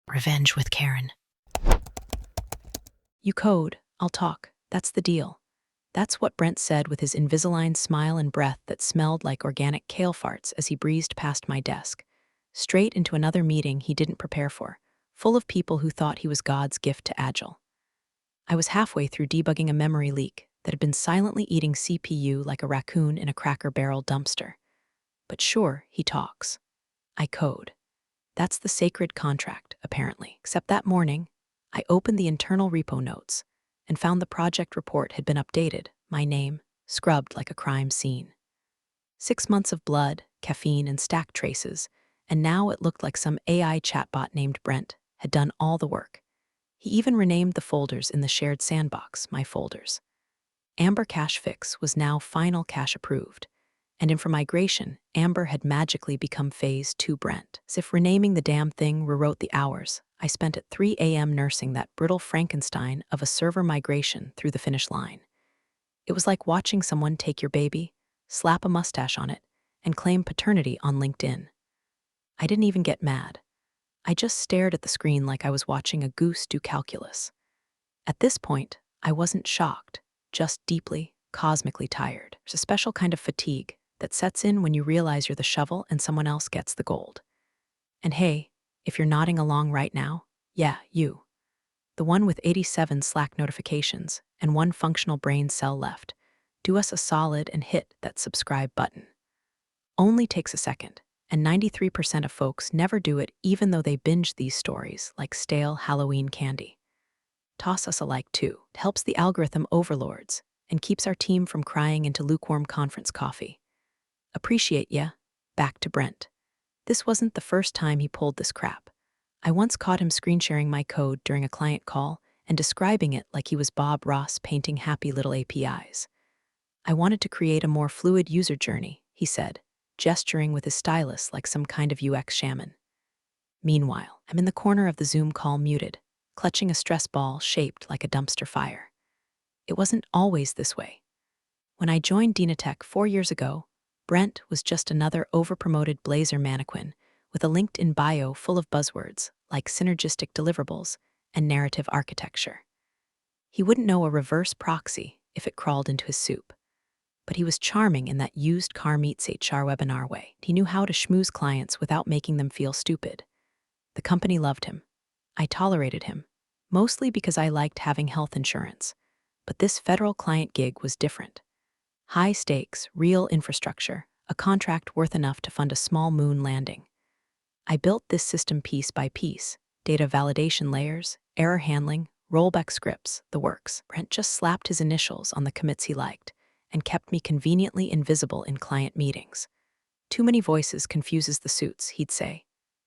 Revenge with Karen. You code, I'll talk. That's the deal. That's what Brent said with his Invisalign smile and breath that smelled like organic kale farts as he breezed past my desk, straight into another meeting he didn't prepare for, full of people who thought he was God's gift to Agile. I was halfway through debugging a memory leak that had been silently eating CPU like a raccoon in a Cracker Barrel dumpster. But sure, he talks. I code. That's the sacred contract, apparently. Except that morning, I opened the internal repo notes and found the project report had been updated, my name scrubbed like a crime scene. 6 months of blood, caffeine, and stack traces, and now it looked like some AI chatbot named Brent had done all the work. He even renamed the folders in the shared sandbox my folders. Amber Cache Fix was now Final Cache Approved, and in for migration, Amber had magically become Phase 2 Brent. As if renaming the damn thing rewrote the hours I spent at 3 a.m. nursing that brittle Frankenstein of a server migration through the finish line. It was like watching someone take your baby, slap a mustache on it, and claim paternity on LinkedIn. I didn't even get mad. I just stared at the screen like I was watching a goose do calculus. At this point, I wasn't shocked, just deeply, cosmically tired. There's a special kind of fatigue that sets in when you realize you're the shovel and someone else gets the gold. And hey, if you're nodding along right now, yeah, you. The one with 87 Slack notifications and one functional brain cell left, do us a solid and hit that subscribe button. Only takes a second, and 93% of folks never do it even though they binge these stories like stale Halloween candy. Toss us a like too. It helps the algorithm overlords and keeps our team from crying into lukewarm conference coffee. Appreciate ya. Back to Brent. This wasn't the first time he pulled this crap. I once caught him screen sharing my code during a client call and describing it like he was Bob Ross painting happy little APIs. I wanted to create a more fluid user journey, he said, gesturing with his stylus like some kind of UX shaman. Meanwhile, I'm in the corner of the Zoom call muted, clutching a stress ball shaped like a dumpster fire. It wasn't always this way. When I joined Dynatek 4 years ago, Brent was just another overpromoted Blazer mannequin with a LinkedIn bio full of buzzwords like synergistic deliverables and narrative architecture. He wouldn't know a reverse proxy if it crawled into his soup. But he was charming in that used car meets HR webinar way. He knew how to schmooze clients without making them feel stupid. The company loved him. I tolerated him, mostly because I liked having health insurance. But this federal client gig was different. High stakes, real infrastructure, a contract worth enough to fund a small moon landing. I built this system piece by piece, data validation layers, error handling, rollback scripts, the works. Brent just slapped his initials on the commits he liked and kept me conveniently invisible in client meetings. Too many voices confuses the suits, he'd say.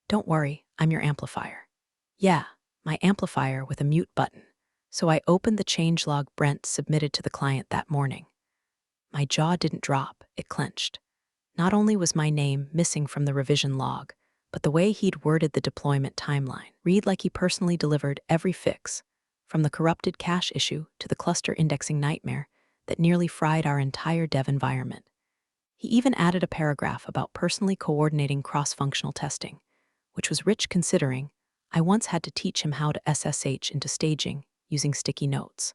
Don't worry, I'm your amplifier. Yeah, my amplifier with a mute button. So I opened the changelog Brent submitted to the client that morning. My jaw didn't drop, it clenched. Not only was my name missing from the revision log, but the way he'd worded the deployment timeline read like he personally delivered every fix, from the corrupted cache issue to the cluster indexing nightmare that nearly fried our entire dev environment. He even added a paragraph about personally coordinating cross-functional testing, which was rich considering I once had to teach him how to SSH into staging using sticky notes.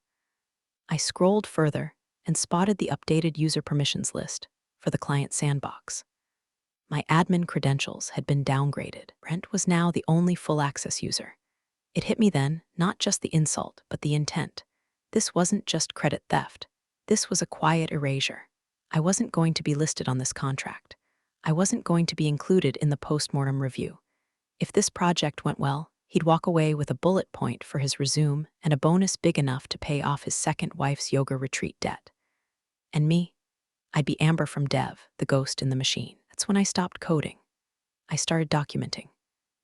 I scrolled further and spotted the updated user permissions list for the client sandbox. My admin credentials had been downgraded. Brent was now the only full access user. It hit me then, not just the insult, but the intent. This wasn't just credit theft. This was a quiet erasure. I wasn't going to be listed on this contract. I wasn't going to be included in the postmortem review. If this project went well, he'd walk away with a bullet point for his resume and a bonus big enough to pay off his second wife's yoga retreat debt. And me? I'd be Amber from Dev, the ghost in the machine. That's when I stopped coding. I started documenting.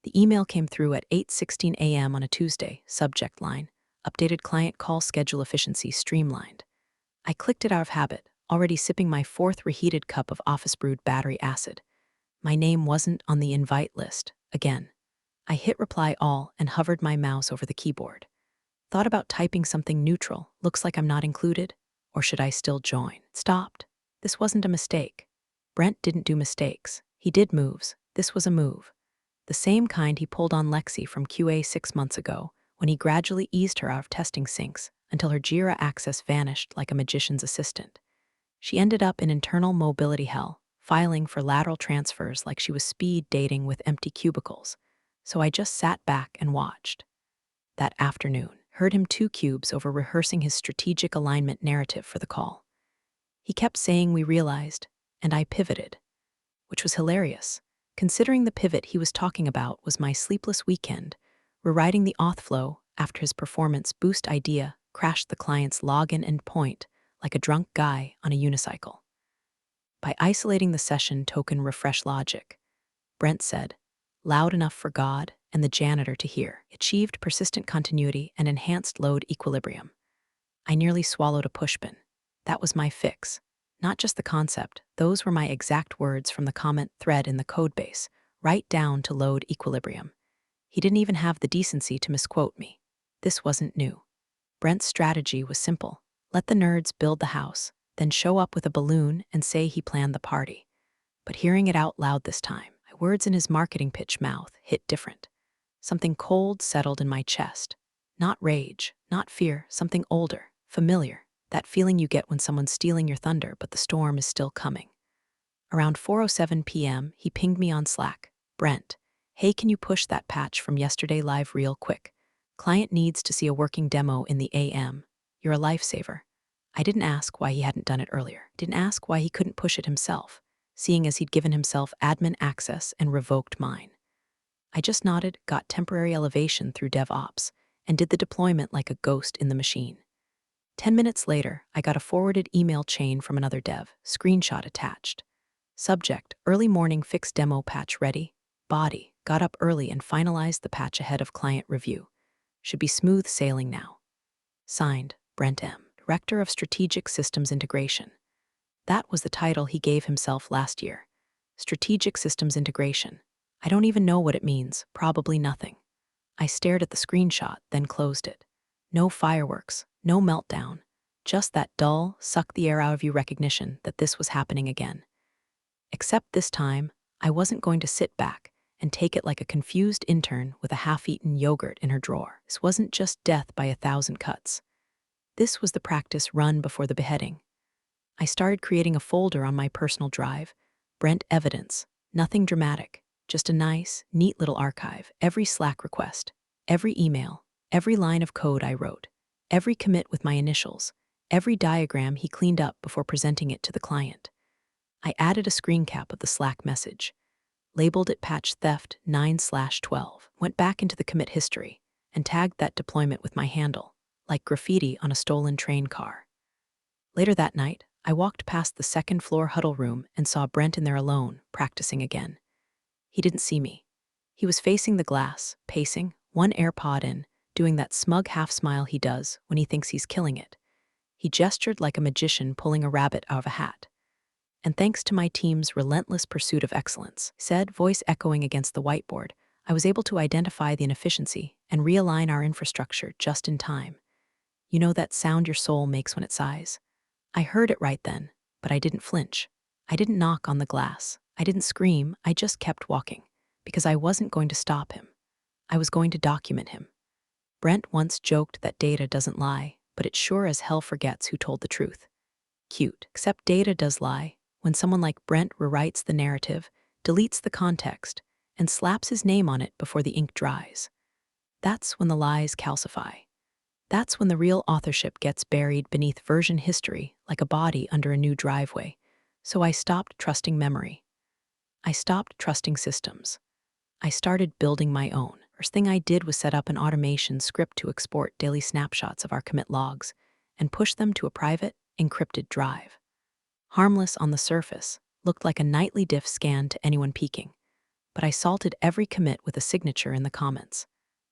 The email came through at 8:16 a.m. on a Tuesday, subject line, updated client call schedule efficiency streamlined. I clicked it out of habit, already sipping my 4th reheated cup of office-brewed battery acid. My name wasn't on the invite list, again. I hit reply all and hovered my mouse over the keyboard. Thought about typing something neutral, looks like I'm not included, or should I still join? Stopped. This wasn't a mistake. Brent didn't do mistakes. He did moves. This was a move. the same kind he pulled on Lexi from QA 6 months ago, when he gradually eased her out of testing sinks until her Jira access vanished like a magician's assistant. She ended up in internal mobility hell, filing for lateral transfers like she was speed dating with empty cubicles. So I just sat back and watched. That afternoon, heard him 2 cubes over rehearsing his strategic alignment narrative for the call. He kept saying we realized, and I pivoted, which was hilarious, considering the pivot he was talking about was my sleepless weekend, rewriting the auth flow after his performance boost idea crashed the client's login endpoint like a drunk guy on a unicycle. By isolating the session token refresh logic, Brent said, loud enough for God and the janitor to hear, achieved persistent continuity and enhanced load equilibrium. I nearly swallowed a pushpin. That was my fix. Not just the concept, those were my exact words from the comment thread in the codebase, right down to load equilibrium. He didn't even have the decency to misquote me. This wasn't new. Brent's strategy was simple. Let the nerds build the house, then show up with a balloon and say he planned the party. But hearing it out loud this time, my words in his marketing pitch mouth hit different. Something cold settled in my chest. Not rage, not fear, something older, familiar. That feeling you get when someone's stealing your thunder but the storm is still coming. Around 4:07 p.m., he pinged me on Slack. Brent, hey, can you push that patch from yesterday live real quick? Client needs to see a working demo in the AM. You're a lifesaver. I didn't ask why he hadn't done it earlier. Didn't ask why he couldn't push it himself, seeing as he'd given himself admin access and revoked mine. I just nodded, got temporary elevation through DevOps, and did the deployment like a ghost in the machine. 10 minutes later, I got a forwarded email chain from another dev, screenshot attached. Subject, early morning fix demo patch ready. Body, got up early and finalized the patch ahead of client review. Should be smooth sailing now. Signed, Brent M., Director of Strategic Systems Integration. That was the title he gave himself last year. Strategic Systems Integration. I don't even know what it means, probably nothing. I stared at the screenshot, then closed it. No fireworks, no meltdown, just that dull, suck the air out of you recognition that this was happening again. Except this time, I wasn't going to sit back and take it like a confused intern with a half-eaten yogurt in her drawer. This wasn't just death by 1,000 cuts. This was the practice run before the beheading. I started creating a folder on my personal drive, Brent Evidence, nothing dramatic, just a nice, neat little archive, every Slack request, every email, every line of code I wrote, every commit with my initials, every diagram he cleaned up before presenting it to the client. I added a screen cap of the Slack message, labeled it patch theft 9/12, went back into the commit history, and tagged that deployment with my handle, like graffiti on a stolen train car. Later that night, I walked past the second-floor huddle room and saw Brent in there alone, practicing again. He didn't see me. He was facing the glass, pacing, one AirPod in, doing that smug half-smile he does when he thinks he's killing it. He gestured like a magician pulling a rabbit out of a hat. And thanks to my team's relentless pursuit of excellence, said, voice echoing against the whiteboard, I was able to identify the inefficiency and realign our infrastructure just in time. You know that sound your soul makes when it sighs? I heard it right then, but I didn't flinch. I didn't knock on the glass. I didn't scream. I just kept walking, because I wasn't going to stop him. I was going to document him. Brent once joked that data doesn't lie, but it sure as hell forgets who told the truth. Cute, except data does lie when someone like Brent rewrites the narrative, deletes the context, and slaps his name on it before the ink dries. That's when the lies calcify. That's when the real authorship gets buried beneath version history like a body under a new driveway. So I stopped trusting memory. I stopped trusting systems. I started building my own. First thing I did was set up an automation script to export daily snapshots of our commit logs and push them to a private, encrypted drive. Harmless on the surface, looked like a nightly diff scan to anyone peeking, but I salted every commit with a signature in the comments.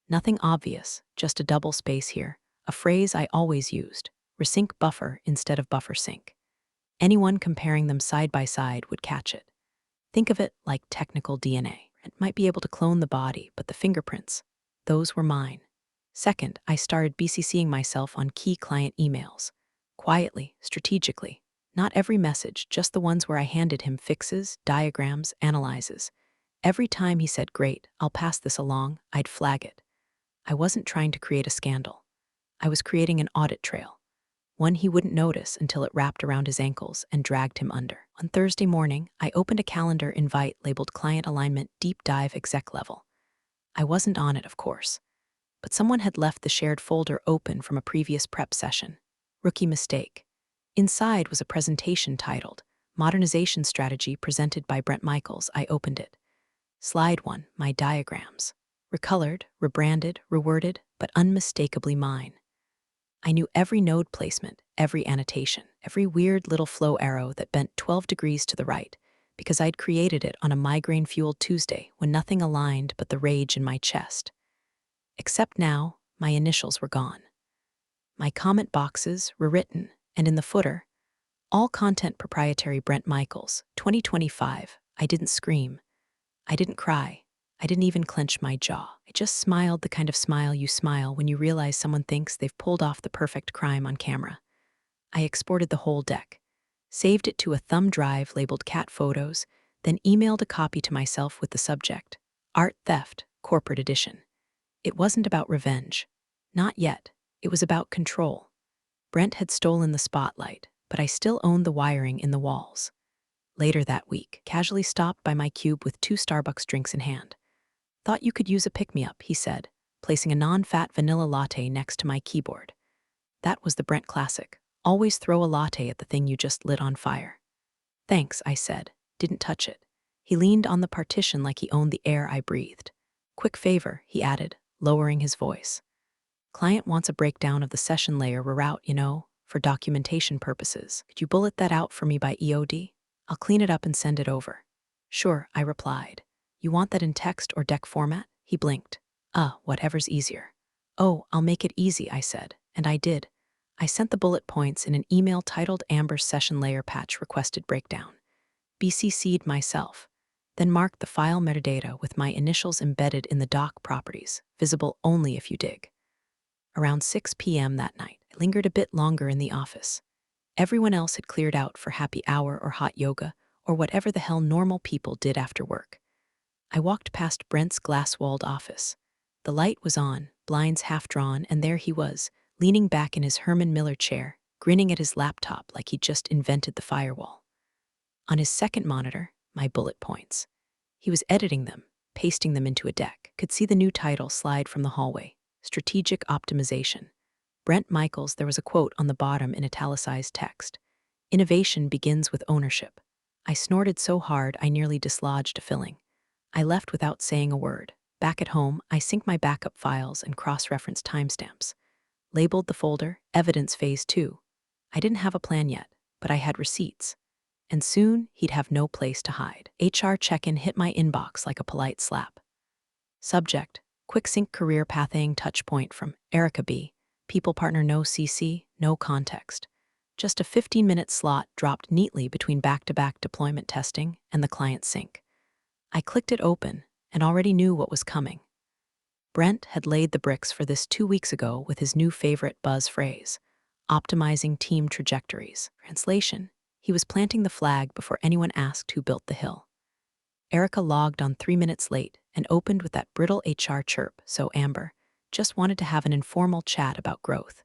Nothing obvious, just a double space here, a phrase I always used, resync buffer instead of buffer sync. Anyone comparing them side by side would catch it. Think of it like technical DNA. It might be able to clone the body, but the fingerprints, those were mine. Second, I started BCCing myself on key client emails. Quietly, strategically. Not every message, just the ones where I handed him fixes, diagrams, analyzes. Every time he said, "Great, I'll pass this along," I'd flag it. I wasn't trying to create a scandal. I was creating an audit trail, one he wouldn't notice until it wrapped around his ankles and dragged him under. On Thursday morning, I opened a calendar invite labeled Client Alignment Deep Dive Exec Level. I wasn't on it, of course, but someone had left the shared folder open from a previous prep session. Rookie mistake. Inside was a presentation titled Modernization Strategy presented by Brent. I opened it. Slide 1, my diagrams. Recolored, rebranded, reworded, but unmistakably mine. I knew every node placement, every annotation, every weird little flow arrow that bent 12 degrees to the right, because I'd created it on a migraine-fueled Tuesday when nothing aligned but the rage in my chest. Except now, my initials were gone. My comment boxes were written, and in the footer, all content proprietary Brent Michaels, 2025. I didn't scream. I didn't cry. I didn't even clench my jaw. I just smiled the kind of smile you smile when you realize someone thinks they've pulled off the perfect crime on camera. I exported the whole deck, saved it to a thumb drive labeled Cat Photos, then emailed a copy to myself with the subject, Art Theft, Corporate Edition. It wasn't about revenge. Not yet. It was about control. Brent had stolen the spotlight, but I still owned the wiring in the walls. Later that week, casually stopped by my cube with 2 Starbucks drinks in hand. "Thought you could use a pick-me-up," he said, placing a non-fat vanilla latte next to my keyboard. That was the Brent classic. Always throw a latte at the thing you just lit on fire. "Thanks," I said. Didn't touch it. He leaned on the partition like he owned the air I breathed. "Quick favor," he added, lowering his voice. "Client wants a breakdown of the session layer reroute, for documentation purposes. Could you bullet that out for me by EOD? I'll clean it up and send it over." "Sure," I replied. "You want that in text or deck format?" He blinked. Whatever's easier." "Oh, I'll make it easy," I said, and I did. I sent the bullet points in an email titled Amber's Session Layer Patch Requested Breakdown. BCC'd myself, then marked the file metadata with my initials embedded in the doc properties, visible only if you dig. Around 6 p.m. that night, I lingered a bit longer in the office. Everyone else had cleared out for happy hour or hot yoga, or whatever the hell normal people did after work. I walked past Brent's glass-walled office. The light was on, blinds half drawn, and there he was, leaning back in his Herman Miller chair, grinning at his laptop like he'd just invented the firewall. On his second monitor, my bullet points. He was editing them, pasting them into a deck. Could see the new title slide from the hallway, Strategic Optimization. Brent Michaels, there was a quote on the bottom in italicized text. "Innovation begins with ownership." I snorted so hard I nearly dislodged a filling. I left without saying a word. Back at home, I synced my backup files and cross-referenced timestamps. Labeled the folder Evidence Phase 2. I didn't have a plan yet, but I had receipts. And soon, he'd have no place to hide. HR check-in hit my inbox like a polite slap. Subject: Quick Sync Career Pathing Touchpoint from Erica B. People Partner, no CC, no context. Just a 15-minute slot dropped neatly between back-to-back deployment testing and the client sync. I clicked it open and already knew what was coming. Brent had laid the bricks for this 2 weeks ago with his new favorite buzz phrase, optimizing team trajectories. Translation: he was planting the flag before anyone asked who built the hill. Erica logged on 3 minutes late and opened with that brittle HR chirp, "So Amber, just wanted to have an informal chat about growth.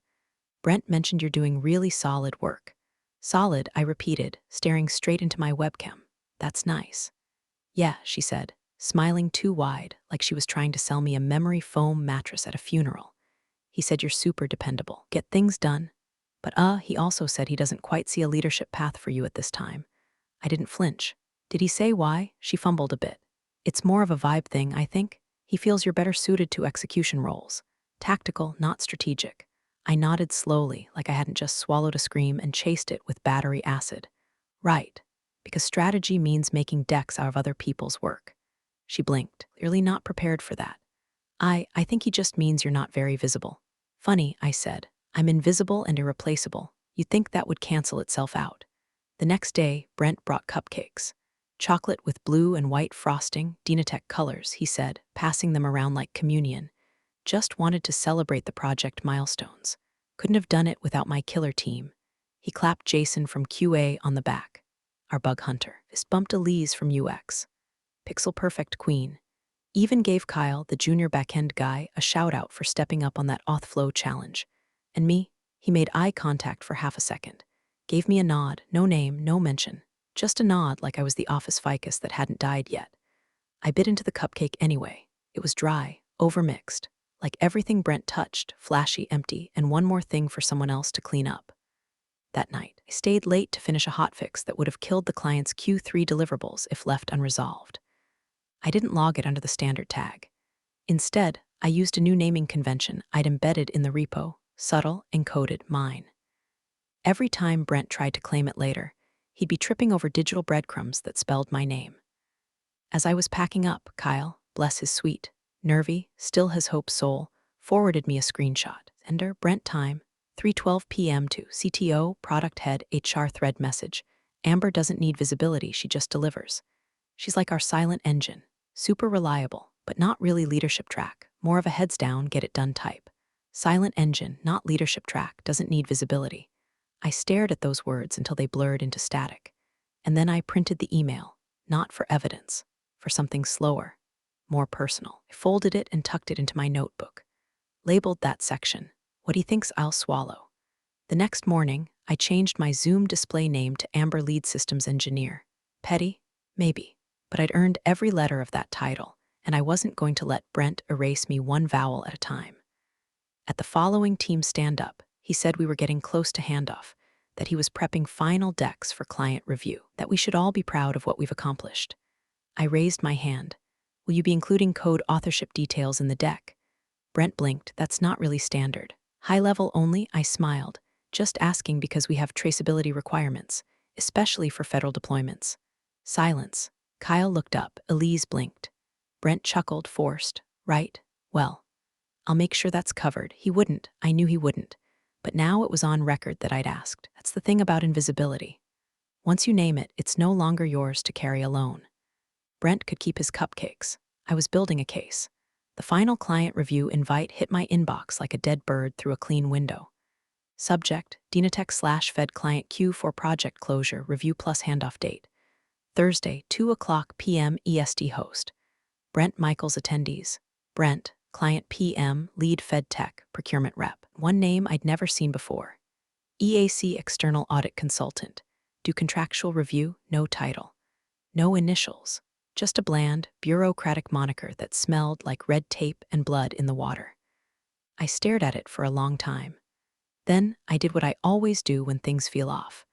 Brent mentioned you're doing really solid work." "Solid," I repeated, staring straight into my webcam. "That's nice." "Yeah," she said, smiling too wide, like she was trying to sell me a memory foam mattress at a funeral. "He said you're super dependable. Get things done. But he also said he doesn't quite see a leadership path for you at this time." I didn't flinch. "Did he say why?" She fumbled a bit. "It's more of a vibe thing, I think. He feels you're better suited to execution roles. Tactical, not strategic." I nodded slowly, like I hadn't just swallowed a scream and chased it with battery acid. "Right. Because strategy means making decks out of other people's work." She blinked, clearly not prepared for that. I think he just means you're not very visible." "Funny," I said. "I'm invisible and irreplaceable. You'd think that would cancel itself out." The next day, Brent brought cupcakes. "Chocolate with blue and white frosting, Dynatek colors," he said, passing them around like communion. "Just wanted to celebrate the project milestones. Couldn't have done it without my killer team." He clapped Jason from QA on the back. "Our bug hunter." Fist bumped Elise from UX. pixel-perfect queen. Even gave Kyle, the junior backend guy, a shout-out for stepping up on that auth-flow challenge. And me? He made eye contact for half a second. Gave me a nod, no name, no mention. Just a nod like I was the office ficus that hadn't died yet. I bit into the cupcake anyway. It was dry, overmixed, like everything Brent touched, flashy, empty, and one more thing for someone else to clean up. That night, I stayed late to finish a hotfix that would have killed the client's Q3 deliverables if left unresolved. I didn't log it under the standard tag. Instead, I used a new naming convention I'd embedded in the repo, subtle, encoded mine. Every time Brent tried to claim it later, he'd be tripping over digital breadcrumbs that spelled my name. As I was packing up, Kyle, bless his sweet, nervy, still has hope soul, forwarded me a screenshot. Ender, Brent time, 3:12 p.m. to CTO, product head, HR thread message. Amber doesn't need visibility, she just delivers. She's like our silent engine, super reliable, but not really leadership track, more of a heads down, get it done type. Silent engine, not leadership track, doesn't need visibility. I stared at those words until they blurred into static. And then I printed the email, not for evidence, for something slower, more personal. I folded it and tucked it into my notebook. Labeled that section, what he thinks I'll swallow. The next morning, I changed my Zoom display name to Amber Lead Systems Engineer. Petty? Maybe. But I'd earned every letter of that title, and I wasn't going to let Brent erase me one vowel at a time. At the following team stand-up, he said we were getting close to handoff, that he was prepping final decks for client review, that we should all be proud of what we've accomplished. I raised my hand. Will you be including code authorship details in the deck? Brent blinked. That's not really standard. High level only, I smiled, just asking because we have traceability requirements, especially for federal deployments. Silence. Kyle looked up. Elise blinked. Brent chuckled, forced. Right? Well, I'll make sure that's covered. He wouldn't. I knew he wouldn't. But now it was on record that I'd asked. That's the thing about invisibility. Once you name it, it's no longer yours to carry alone. Brent could keep his cupcakes. I was building a case. The final client review invite hit my inbox like a dead bird through a clean window. Subject, Dynatek/Fed client Q4 project closure, review plus handoff date. Thursday, 2:00 p.m. EST host. Brent Michaels attendees. Brent, client PM, lead Fed tech, procurement rep. One name I'd never seen before. EAC external audit consultant. Do contractual review, no title. No initials. Just a bland, bureaucratic moniker that smelled like red tape and blood in the water. I stared at it for a long time. Then I did what I always do when things feel off.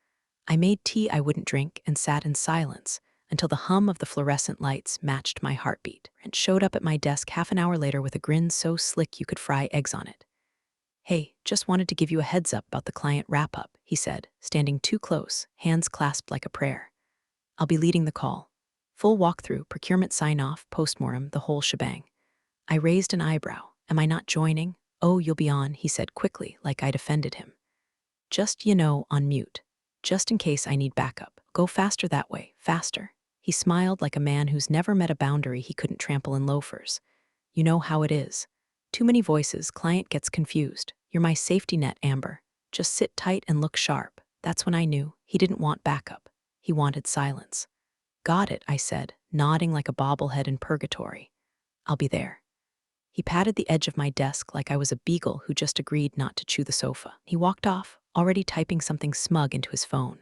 I made tea I wouldn't drink and sat in silence until the hum of the fluorescent lights matched my heartbeat. Brent showed up at my desk half an hour later with a grin so slick you could fry eggs on it. Hey, just wanted to give you a heads up about the client wrap-up, he said, standing too close, hands clasped like a prayer. I'll be leading the call. Full walkthrough, procurement sign-off, postmortem, the whole shebang. I raised an eyebrow. Am I not joining? Oh, you'll be on, he said quickly, like I'd offended him. Just, on mute. Just in case I need backup. Go faster that way, faster. He smiled like a man who's never met a boundary he couldn't trample in loafers. You know how it is. Too many voices, client gets confused. You're my safety net, Amber. Just sit tight and look sharp. That's when I knew he didn't want backup. He wanted silence. Got it, I said, nodding like a bobblehead in purgatory. I'll be there. He patted the edge of my desk like I was a beagle who just agreed not to chew the sofa. He walked off, already typing something smug into his phone.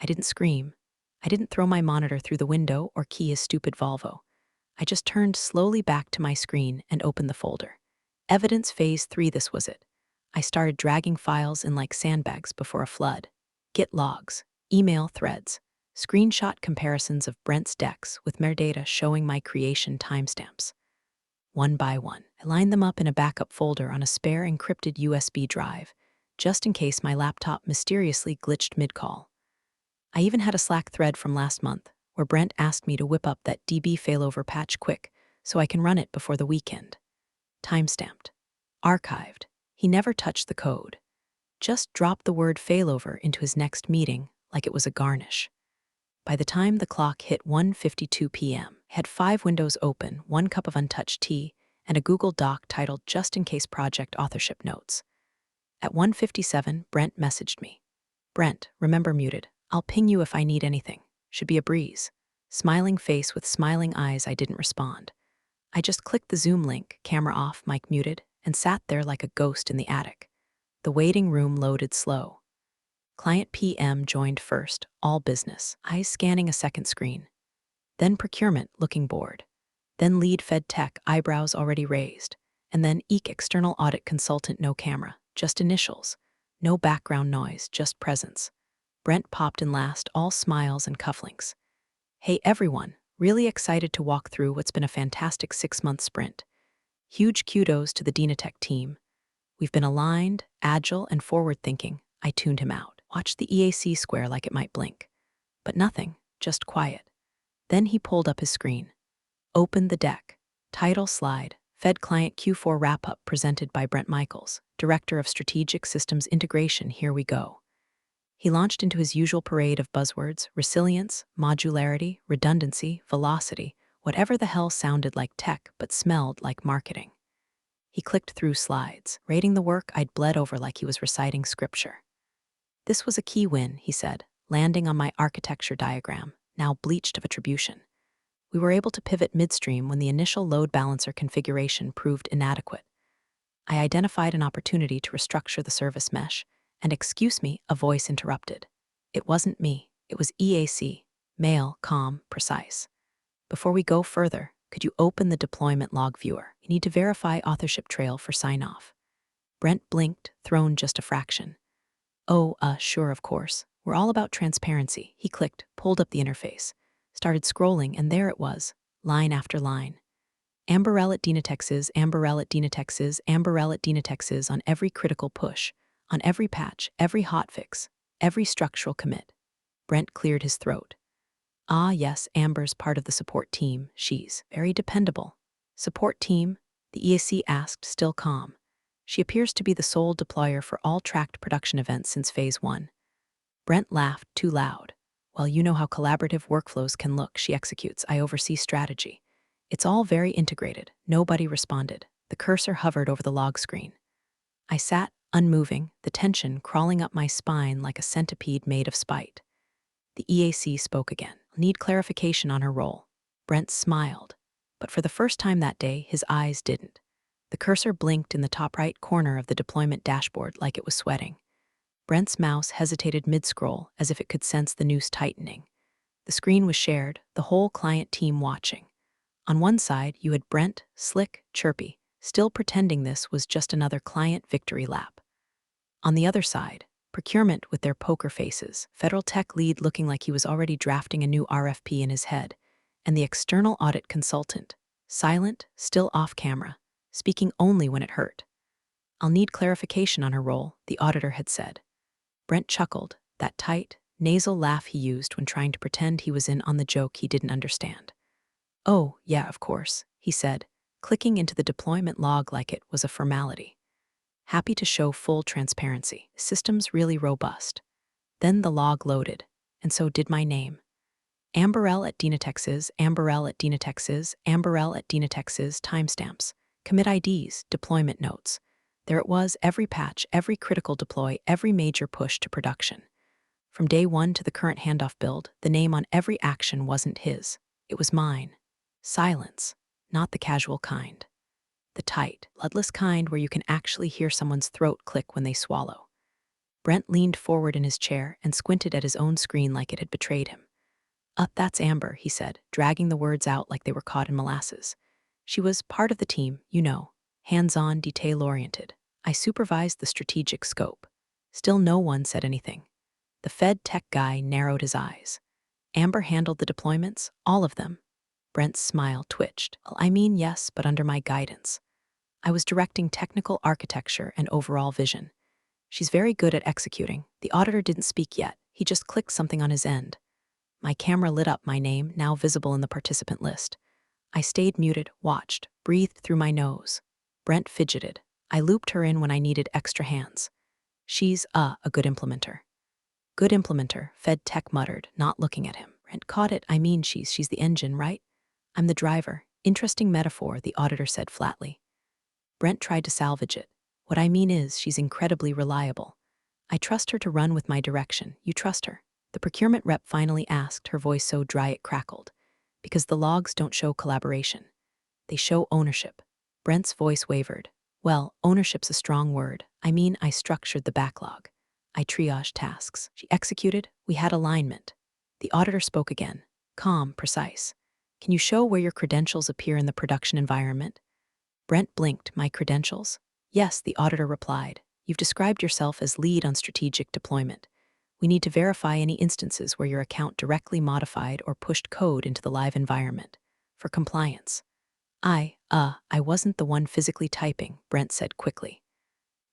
I didn't scream. I didn't throw my monitor through the window or key his stupid Volvo. I just turned slowly back to my screen and opened the folder. Evidence phase 3, this was it. I started dragging files in like sandbags before a flood. Git logs, email threads, screenshot comparisons of Brent's decks with metadata showing my creation timestamps. One by one, I lined them up in a backup folder on a spare encrypted USB drive, just in case my laptop mysteriously glitched mid-call. I even had a Slack thread from last month, where Brent asked me to whip up that DB failover patch quick so I can run it before the weekend. Timestamped. Archived. He never touched the code. Just dropped the word failover into his next meeting like it was a garnish. By the time the clock hit 1:52 p.m., I had 5 windows open, 1 cup of untouched tea, and a Google Doc titled Just in Case Project Authorship Notes. At 1:57, Brent messaged me. Brent, remember muted. I'll ping you if I need anything. Should be a breeze. Smiling face with smiling eyes, I didn't respond. I just clicked the Zoom link, camera off, mic muted, and sat there like a ghost in the attic. The waiting room loaded slow. Client PM joined first, all business, eyes scanning a second screen. Then procurement, looking bored. Then lead Fed tech, eyebrows already raised. And then external audit consultant, no camera, just initials. No background noise, just presence. Brent popped in last, all smiles and cufflinks. Hey everyone, really excited to walk through what's been a fantastic 6-month sprint. Huge kudos to the Dynatek team. We've been aligned, agile, and forward-thinking. I tuned him out. Watched the EAC square like it might blink. But nothing, just quiet. Then he pulled up his screen. Opened the deck. Title slide, Fed Client Q4 Wrap-Up presented by Brent Michaels, Director of Strategic Systems Integration. Here we go. He launched into his usual parade of buzzwords: resilience, modularity, redundancy, velocity, whatever the hell sounded like tech but smelled like marketing. He clicked through slides, rating the work I'd bled over like he was reciting scripture. This was a key win, he said, landing on my architecture diagram, now bleached of attribution. We were able to pivot midstream when the initial load balancer configuration proved inadequate. I identified an opportunity to restructure the service mesh, and excuse me, a voice interrupted. It wasn't me, it was EAC, male, calm, precise. Before we go further, could you open the deployment log viewer? You need to verify authorship trail for sign-off. Brent blinked, thrown just a fraction. Oh, sure, of course. We're all about transparency. He clicked, pulled up the interface, started scrolling, and there it was, line after line. Amberell at Dynatek's, Amberell at Dynatek's, Amberell at Dynatek's on every critical push, on every patch, every hotfix, every structural commit. Brent cleared his throat. Ah, yes, Amber's part of the support team. She's very dependable. Support team? The EAC asked, still calm. She appears to be the sole deployer for all tracked production events since Phase 1. Brent laughed too loud. Well, you know how collaborative workflows can look. She executes. I oversee strategy. It's all very integrated. Nobody responded. The cursor hovered over the log screen. I sat, unmoving, the tension crawling up my spine like a centipede made of spite. The EAC spoke again. Need clarification on her role. Brent smiled. But for the first time that day, his eyes didn't. The cursor blinked in the top right corner of the deployment dashboard like it was sweating. Brent's mouse hesitated mid-scroll as if it could sense the noose tightening. The screen was shared, the whole client team watching. On one side, you had Brent, slick, chirpy, still pretending this was just another client victory lap. On the other side, procurement with their poker faces, federal tech lead looking like he was already drafting a new RFP in his head, and the external audit consultant, silent, still off camera, speaking only when it hurt. I'll need clarification on her role, the auditor had said. Brent chuckled, that tight, nasal laugh he used when trying to pretend he was in on the joke he didn't understand. Oh, yeah, of course, he said, clicking into the deployment log like it was a formality. Happy to show full transparency. System's really robust. Then the log loaded, and so did my name. Amberell at Dynatek's, Amberell at Dynatek's, Amberell at Dynatek's, timestamps, commit IDs, deployment notes. There it was, every patch, every critical deploy, every major push to production. From day one to the current handoff build, the name on every action wasn't his. It was mine. Silence, not the casual kind. The tight, bloodless kind where you can actually hear someone's throat click when they swallow. Brent leaned forward in his chair and squinted at his own screen like it had betrayed him. That's Amber, he said, dragging the words out like they were caught in molasses. She was part of the team, you know, hands-on, detail-oriented. I supervised the strategic scope. Still no one said anything. The Fed tech guy narrowed his eyes. Amber handled the deployments, all of them. Brent's smile twitched. Well, I mean, yes, but under my guidance. I was directing technical architecture and overall vision. She's very good at executing. The auditor didn't speak yet. He just clicked something on his end. My camera lit up my name, now visible in the participant list. I stayed muted, watched, breathed through my nose. Brent fidgeted. I looped her in when I needed extra hands. She's, a good implementer. Good implementer, Fed tech muttered, not looking at him. Brent caught it. I mean, she's the engine, right? I'm the driver. Interesting metaphor, the auditor said flatly. Brent tried to salvage it. What I mean is, she's incredibly reliable. I trust her to run with my direction. You trust her? The procurement rep finally asked, her voice so dry it crackled. Because the logs don't show collaboration. They show ownership. Brent's voice wavered. Well, ownership's a strong word. I mean, I structured the backlog. I triaged tasks. She executed. We had alignment. The auditor spoke again. Calm, precise. Can you show where your credentials appear in the production environment? Brent blinked. My credentials? Yes, the auditor replied. You've described yourself as lead on strategic deployment. We need to verify any instances where your account directly modified or pushed code into the live environment. For compliance. I wasn't the one physically typing, Brent said quickly.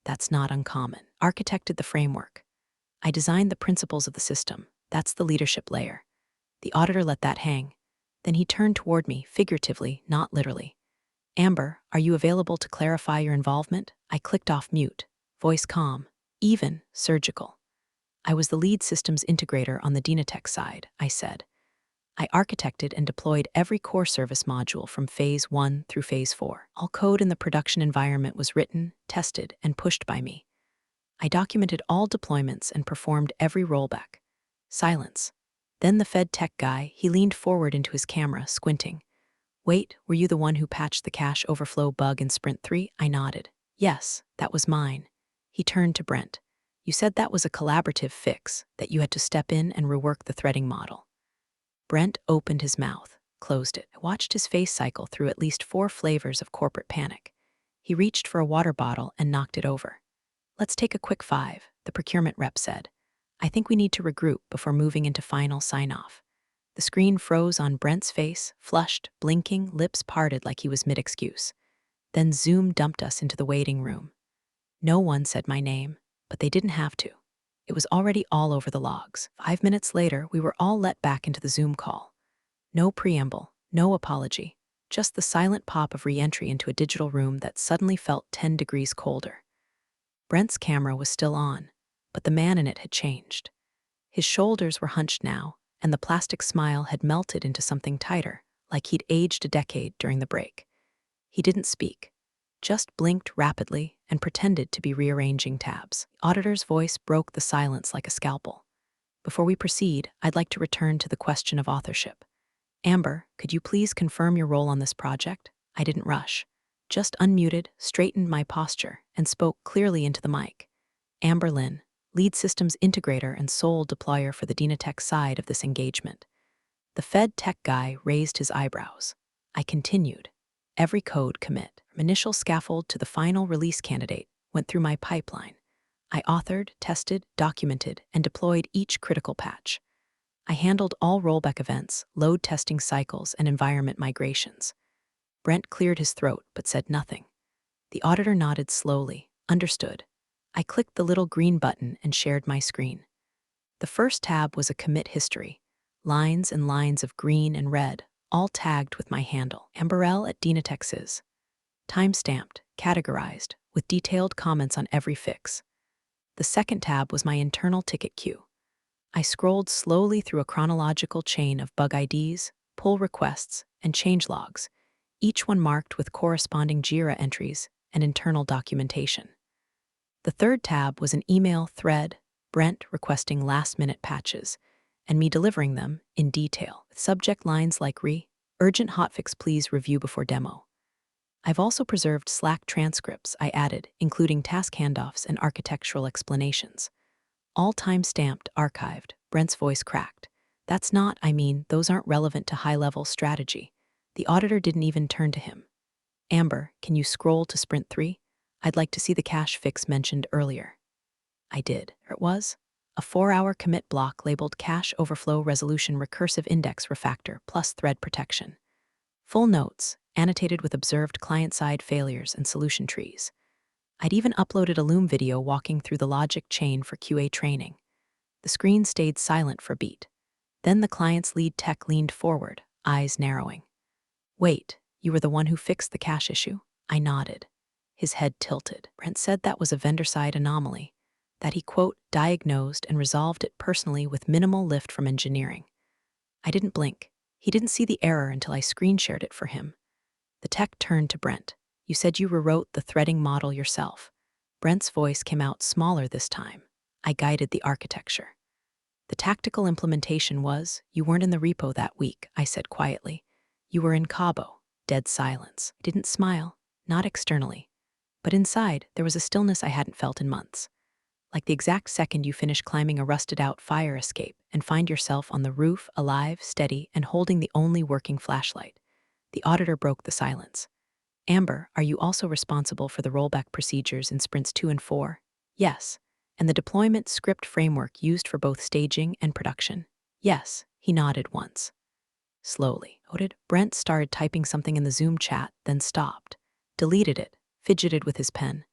That's not uncommon. Architected the framework. I designed the principles of the system. That's the leadership layer. The auditor let that hang. Then he turned toward me, figuratively, not literally. Amber, are you available to clarify your involvement? I clicked off mute. Voice calm. Even, surgical. I was the lead systems integrator on the Dynatek side, I said. I architected and deployed every core service module from Phase 1 through Phase 4. All code in the production environment was written, tested, and pushed by me. I documented all deployments and performed every rollback. Silence. Then the Fed tech guy, he leaned forward into his camera, squinting. Wait, were you the one who patched the cache overflow bug in Sprint 3? I nodded. Yes, that was mine. He turned to Brent. You said that was a collaborative fix, that you had to step in and rework the threading model. Brent opened his mouth, closed it. I watched his face cycle through at least 4 flavors of corporate panic. He reached for a water bottle and knocked it over. Let's take a quick 5, the procurement rep said. I think we need to regroup before moving into final sign-off. The screen froze on Brent's face, flushed, blinking, lips parted like he was mid-excuse. Then Zoom dumped us into the waiting room. No one said my name, but they didn't have to. It was already all over the logs. 5 minutes later, we were all let back into the Zoom call. No preamble, no apology, just the silent pop of re-entry into a digital room that suddenly felt 10 degrees colder. Brent's camera was still on, but the man in it had changed. His shoulders were hunched now, and the plastic smile had melted into something tighter, like he'd aged a decade during the break. He didn't speak, just blinked rapidly and pretended to be rearranging tabs. The auditor's voice broke the silence like a scalpel. Before we proceed, I'd like to return to the question of authorship. Amber, could you please confirm your role on this project? I didn't rush. Just unmuted, straightened my posture, and spoke clearly into the mic. Amber Lynn, lead systems integrator and sole deployer for the Dynatek side of this engagement. The Fed tech guy raised his eyebrows. I continued. Every code commit, from initial scaffold to the final release candidate, went through my pipeline. I authored, tested, documented, and deployed each critical patch. I handled all rollback events, load testing cycles, and environment migrations. Brent cleared his throat but said nothing. The auditor nodded slowly, understood. I clicked the little green button and shared my screen. The first tab was a commit history, lines and lines of green and red, all tagged with my handle, Amberl@Dynatek. Time-stamped, categorized, with detailed comments on every fix. The second tab was my internal ticket queue. I scrolled slowly through a chronological chain of bug IDs, pull requests, and change logs, each one marked with corresponding JIRA entries and internal documentation. The third tab was an email thread, Brent requesting last-minute patches, and me delivering them in detail, with subject lines like urgent hotfix please review before demo. I've also preserved Slack transcripts I added, including task handoffs and architectural explanations. All time-stamped, archived. Brent's voice cracked. Those aren't relevant to high-level strategy. The auditor didn't even turn to him. Amber, can you scroll to Sprint 3? I'd like to see the cache fix mentioned earlier. I did. There it was. A 4-hour commit block labeled Cache Overflow Resolution Recursive Index Refactor plus Thread Protection. Full notes, annotated with observed client-side failures and solution trees. I'd even uploaded a Loom video walking through the logic chain for QA training. The screen stayed silent for a beat. Then the client's lead tech leaned forward, eyes narrowing. Wait, you were the one who fixed the cache issue? I nodded. His head tilted. Brent said that was a vendor-side anomaly, that he, quote, diagnosed and resolved it personally with minimal lift from engineering. I didn't blink. He didn't see the error until I screen shared it for him. The tech turned to Brent. You said you rewrote the threading model yourself. Brent's voice came out smaller this time. I guided the architecture. The tactical implementation was, you weren't in the repo that week, I said quietly. You were in Cabo. Dead silence. I didn't smile, not externally. But inside, there was a stillness I hadn't felt in months. Like the exact second you finish climbing a rusted-out fire escape and find yourself on the roof, alive, steady, and holding the only working flashlight. The auditor broke the silence. Amber, are you also responsible for the rollback procedures in sprints 2 and 4? Yes. And the deployment script framework used for both staging and production? Yes. He nodded once. Slowly. Noted. Brent started typing something in the Zoom chat, then stopped. Deleted it, fidgeted with his pen.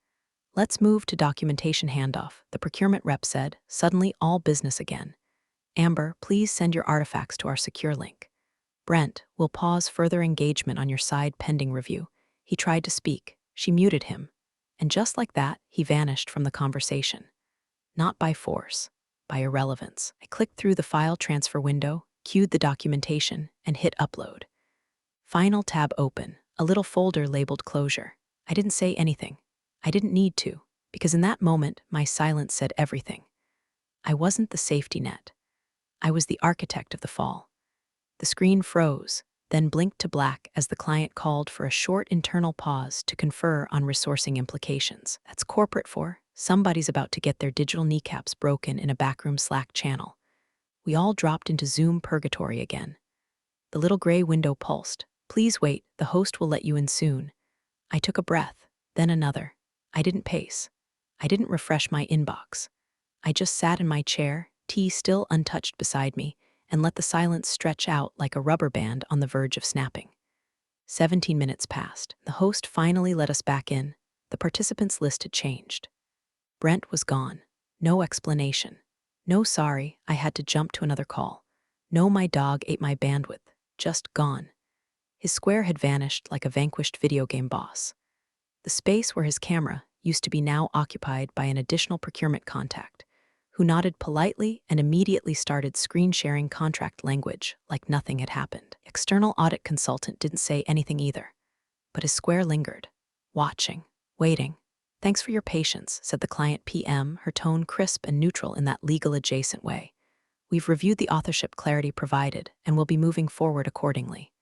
Let's move to documentation handoff, the procurement rep said, suddenly all business again. Amber, please send your artifacts to our secure link. Brent, we'll pause further engagement on your side pending review. He tried to speak. She muted him. And just like that, he vanished from the conversation. Not by force, by irrelevance. I clicked through the file transfer window, queued the documentation, and hit upload. Final tab open, a little folder labeled closure. I didn't say anything. I didn't need to, because in that moment, my silence said everything. I wasn't the safety net. I was the architect of the fall. The screen froze, then blinked to black as the client called for a short internal pause to confer on resourcing implications. That's corporate for somebody's about to get their digital kneecaps broken in a backroom Slack channel. We all dropped into Zoom purgatory again. The little gray window pulsed. Please wait, the host will let you in soon. I took a breath, then another. I didn't pace. I didn't refresh my inbox. I just sat in my chair, tea still untouched beside me, and let the silence stretch out like a rubber band on the verge of snapping. 17 minutes passed. The host finally let us back in. The participants list had changed. Brent was gone. No explanation. No sorry, I had to jump to another call. No, my dog ate my bandwidth. Just gone. His square had vanished like a vanquished video game boss. The space where his camera used to be now occupied by an additional procurement contact, who nodded politely and immediately started screen-sharing contract language like nothing had happened. External audit consultant didn't say anything either, but his square lingered, watching, waiting. Thanks for your patience, said the client PM, her tone crisp and neutral in that legal-adjacent way. We've reviewed the authorship clarity provided and will be moving forward accordingly.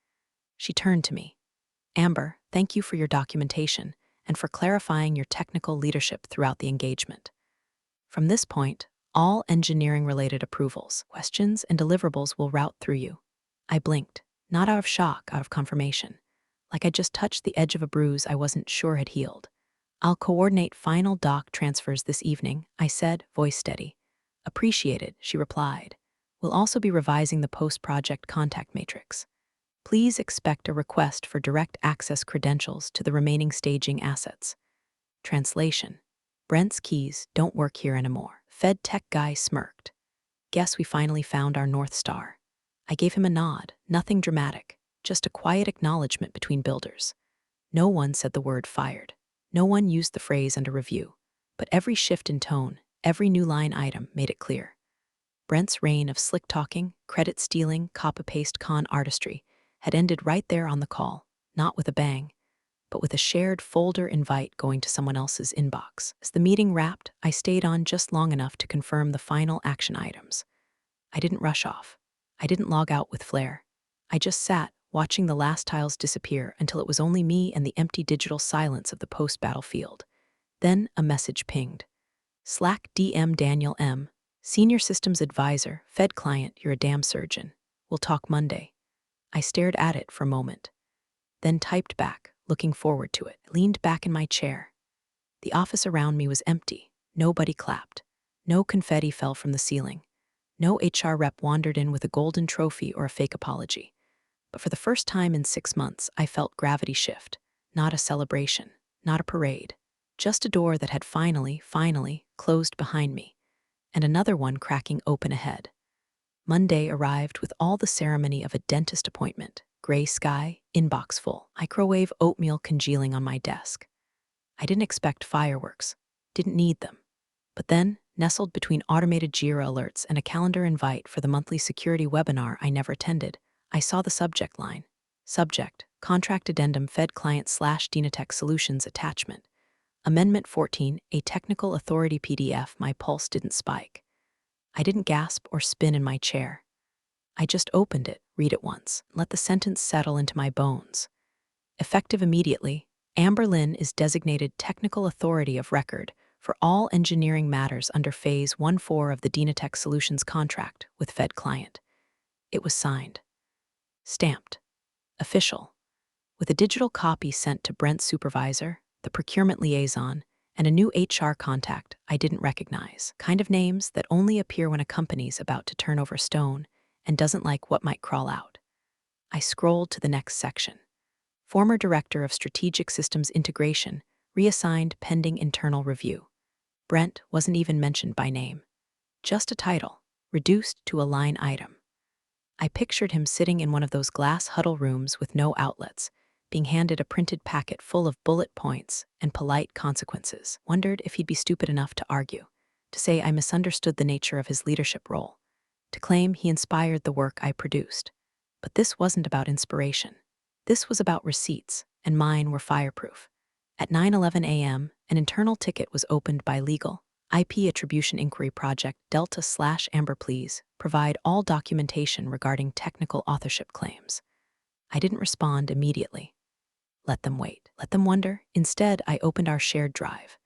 She turned to me. Amber, thank you for your documentation and for clarifying your technical leadership throughout the engagement. From this point, all engineering-related approvals, questions, and deliverables will route through you. I blinked, not out of shock, out of confirmation, like I just touched the edge of a bruise I wasn't sure had healed. I'll coordinate final doc transfers this evening, I said, voice steady. Appreciated, she replied. We'll also be revising the post-project contact matrix. Please expect a request for direct access credentials to the remaining staging assets. Translation. Brent's keys don't work here anymore. Fed tech guy smirked. Guess we finally found our North Star. I gave him a nod, nothing dramatic, just a quiet acknowledgement between builders. No one said the word fired. No one used the phrase under review. But every shift in tone, every new line item made it clear. Brent's reign of slick talking, credit stealing, copy-paste con artistry had ended right there on the call, not with a bang, but with a shared folder invite going to someone else's inbox. As the meeting wrapped, I stayed on just long enough to confirm the final action items. I didn't rush off. I didn't log out with flair. I just sat, watching the last tiles disappear until it was only me and the empty digital silence of the post-battlefield. Then a message pinged. Slack DM Daniel M. Senior Systems Advisor, Fed Client, you're a damn surgeon. We'll talk Monday. I stared at it for a moment, then typed back, looking forward to it. I leaned back in my chair. The office around me was empty. Nobody clapped. No confetti fell from the ceiling. No HR rep wandered in with a golden trophy or a fake apology. But for the first time in 6 months, I felt gravity shift. Not a celebration, not a parade. Just a door that had finally closed behind me, and another one cracking open ahead. Monday arrived with all the ceremony of a dentist appointment. Gray sky, inbox full, microwave oatmeal congealing on my desk. I didn't expect fireworks, didn't need them. But then, nestled between automated Jira alerts and a calendar invite for the monthly security webinar I never attended, I saw the subject line. Subject, Contract Addendum Fed Client/Dynatek Solutions Attachment. Amendment 14, a technical authority PDF. My pulse didn't spike. I didn't gasp or spin in my chair. I just opened it, read it once, let the sentence settle into my bones. Effective immediately, Amber Lynn is designated Technical Authority of Record for all engineering matters under Phase 1-4 of the Dynatek Solutions contract with Fed client. It was signed, stamped, official, with a digital copy sent to Brent's supervisor, the procurement liaison, and a new HR contact I didn't recognize. Kind of names that only appear when a company's about to turn over stone and doesn't like what might crawl out. I scrolled to the next section. Former Director of Strategic Systems Integration, reassigned pending internal review. Brent wasn't even mentioned by name. Just a title, reduced to a line item. I pictured him sitting in one of those glass huddle rooms with no outlets, being handed a printed packet full of bullet points and polite consequences. Wondered if he'd be stupid enough to argue, to say I misunderstood the nature of his leadership role, to claim he inspired the work I produced. But this wasn't about inspiration. This was about receipts, and mine were fireproof. At 9:11 a.m., an internal ticket was opened by Legal, IP Attribution Inquiry Project Delta/Amber. Please provide all documentation regarding technical authorship claims. I didn't respond immediately. Let them wait. Let them wonder. Instead, I opened our shared drive,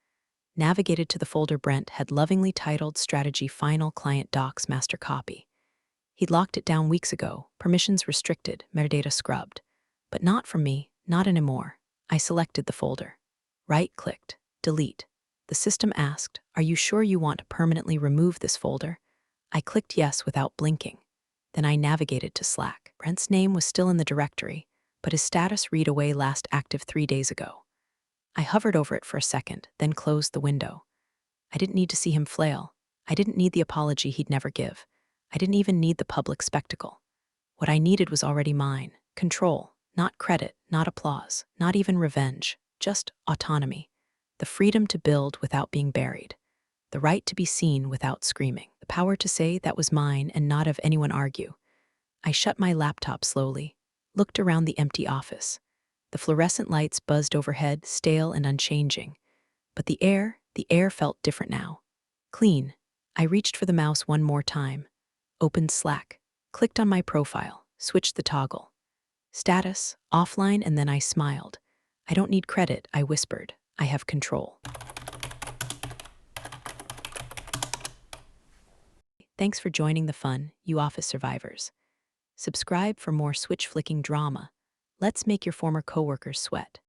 navigated to the folder Brent had lovingly titled Strategy Final Client Docs Master Copy. He'd locked it down weeks ago, permissions restricted, metadata scrubbed. But not from me, not anymore. I selected the folder. Right-clicked, delete. The system asked, "Are you sure you want to permanently remove this folder?" I clicked yes without blinking. Then I navigated to Slack. Brent's name was still in the directory, but his status read away last active 3 days ago. I hovered over it for a second, then closed the window. I didn't need to see him flail. I didn't need the apology he'd never give. I didn't even need the public spectacle. What I needed was already mine. Control, not credit, not applause, not even revenge, just autonomy. The freedom to build without being buried. The right to be seen without screaming. The power to say that was mine and not have anyone argue. I shut my laptop slowly, looked around the empty office. The fluorescent lights buzzed overhead, stale and unchanging. But the air felt different now. Clean. I reached for the mouse one more time. Opened Slack. Clicked on my profile. Switched the toggle. Status, offline, and then I smiled. I don't need credit, I whispered. I have control. Thanks for joining the fun, you office survivors. Subscribe for more switch-flicking drama. Let's make your former coworkers sweat.